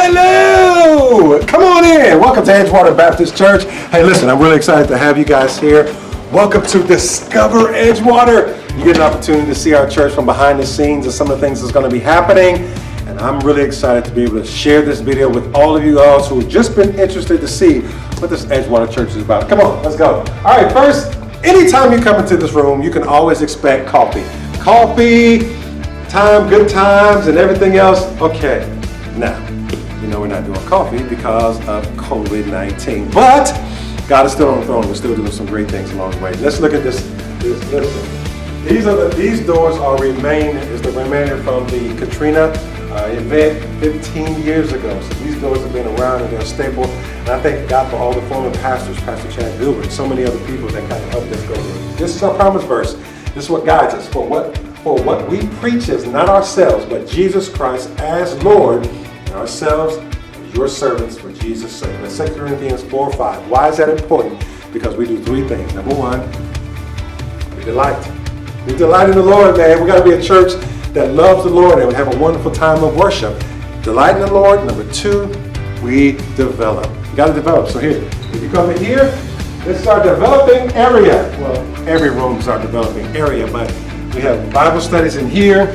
Hello! Come on in. Welcome to Edgewater Baptist Church. Hey, listen, I'm really excited to have you guys here. Welcome to Discover Edgewater. You get an opportunity to see our church from behind the scenes and some of the things that's going to be happening. And I'm really excited to be able to share this video with all of you else who have just been interested to see what this Edgewater Church is about. Come on, let's go. All right, first, anytime you come into this room, you can always expect coffee. Coffee, time, good times, and everything else. Okay, now, you know we're not doing coffee because of COVID-19, but God is still on the throne. We're still doing some great things along the way. Let's look at this. Listen, these doors are the remainder from the Katrina event 15 years ago. So these doors have been around and they're a staple. And I thank God for all the former pastors, Pastor Chad Gilbert, so many other people that kind of helped us go through. This is our promise verse. This is what guides us. For what we preach is not ourselves, but Jesus Christ as Lord, and ourselves as your servants for Jesus' sake. That's 2 Corinthians 4:5. Why is that important? Because we do three things. Number one, we delight. We delight in the Lord, man. We got to be a church that loves the Lord and have a wonderful time of worship. Delight in the Lord. Number two, we develop. You got to develop. So here, if you come in here, this is our developing area. Well, every room is our developing area, but we have Bible studies in here.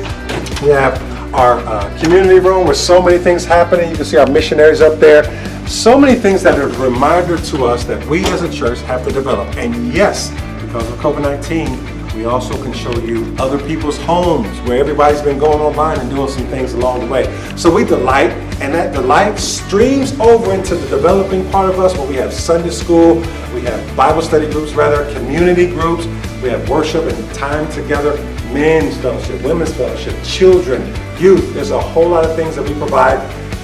We have our community room with so many things happening. You can see our missionaries up there. So many things that are a reminder to us that we as a church have to develop. And yes, because of COVID-19, we also can show you other people's homes where everybody's been going online and doing some things along the way. So we delight, and that delight streams over into the developing part of us where we have Sunday school, we have Bible study groups, community groups, we have worship and time together, men's fellowship, women's fellowship, children, youth. There's a whole lot of things that we provide.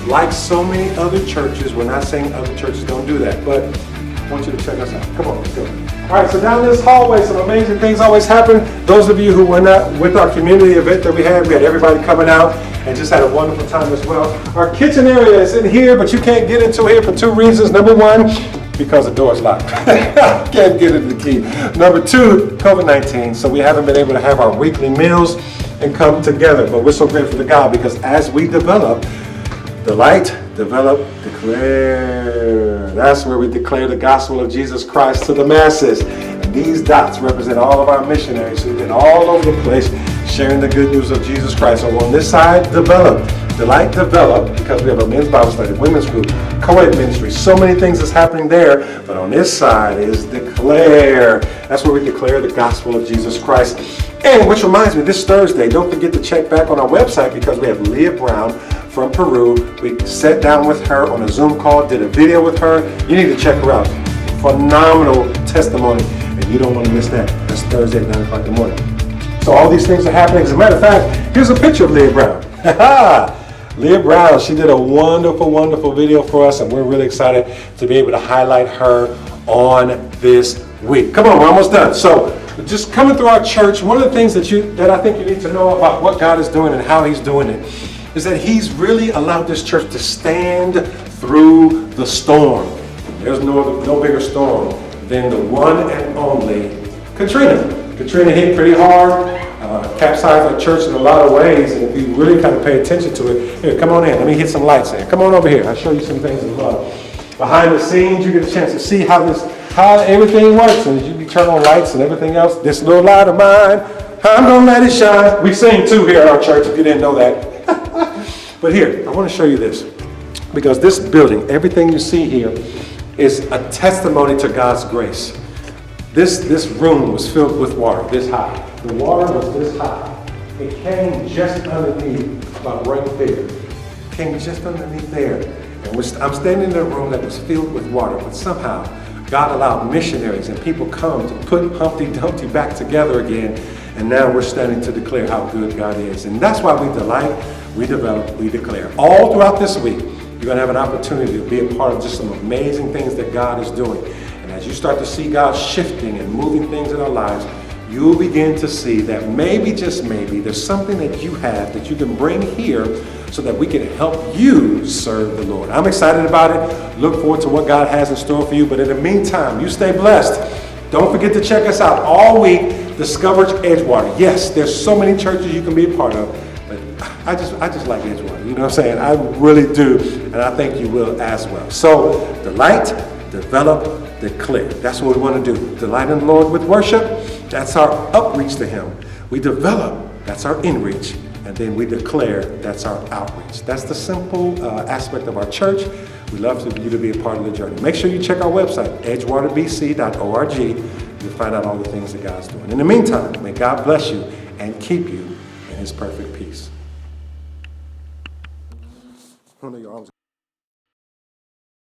Like so many other churches, we're not saying other churches don't do that, but I want you to check us out. Come on, let's go. All right, so down this hallway, some amazing things always happen. Those of you who were not with our community event that we had everybody coming out and just had a wonderful time as well. Our kitchen area is in here, but you can't get into here for two reasons. Number one, because the door is locked. Can't get into the key. Number two, COVID-19, so we haven't been able to have our weekly meals and come together. But we're so grateful to God because as we develop, delight, develop, declare. That's where we declare the gospel of Jesus Christ to the masses. And these dots represent all of our missionaries who've been all over the place sharing the good news of Jesus Christ. So on this side, develop. Delight, develop, because we have a men's Bible study, women's group, co-ed ministry, so many things that's happening there. But on this side is declare. That's where we declare the gospel of Jesus Christ. And which reminds me, this Thursday, don't forget to check back on our website because we have Leah Brown from Peru. We sat down with her on a Zoom call, did a video with her. You need to check her out. Phenomenal testimony, and you don't want to miss that. That's Thursday at 9 o'clock in the morning. So all these things are happening. As a matter of fact, here's a picture of Leah Brown. Leah Brown, she did a wonderful, wonderful video for us, and we're really excited to be able to highlight her on this week. Come on, we're almost done. So just coming through our church, one of the things that I think you need to know about what God is doing and how he's doing it is that he's really allowed this church to stand through the storm. There's no bigger storm than the one and only Katrina. Katrina hit pretty hard, capsized our church in a lot of ways, and if you really kind of pay attention to it, here, come on in, let me hit some lights in. Come on over here, I'll show you some things as well. Behind the scenes, you get a chance to see how everything works, and as you turn on lights and everything else, this little light of mine, I'm gonna let it shine. We sing too here at our church, if you didn't know that. But here, I want to show you this, because this building, everything you see here, is a testimony to God's grace. This room was filled with water this high. The water was this high. It came just underneath my right finger. It came just underneath there. And I'm standing in a room that was filled with water, but somehow God allowed missionaries and people come to put Humpty Dumpty back together again. And now we're standing to declare how good God is. And that's why we delight, we develop, we declare. All throughout this week, you're going to have an opportunity to be a part of just some amazing things that God is doing. And as you start to see God shifting and moving things in our lives, you'll begin to see that maybe, just maybe, there's something that you have that you can bring here so that we can help you serve the Lord. I'm excited about it. Look forward to what God has in store for you. But in the meantime, you stay blessed. Don't forget to check us out all week. Discover Edgewater. Yes, there's so many churches you can be a part of. But I just like Edgewater, you know what I'm saying? I really do, and I think you will as well. So, delight, develop, declare. That's what we want to do. Delight in the Lord with worship. That's our upreach to Him. We develop. That's our inreach. And then we declare. That's our outreach. That's the simple aspect of our church. We'd love for you to be a part of the journey. Make sure you check our website, edgewaterbc.org. You'll find out all the things that God's doing. In the meantime, may God bless you and keep you in His perfect peace. I don't know your arms.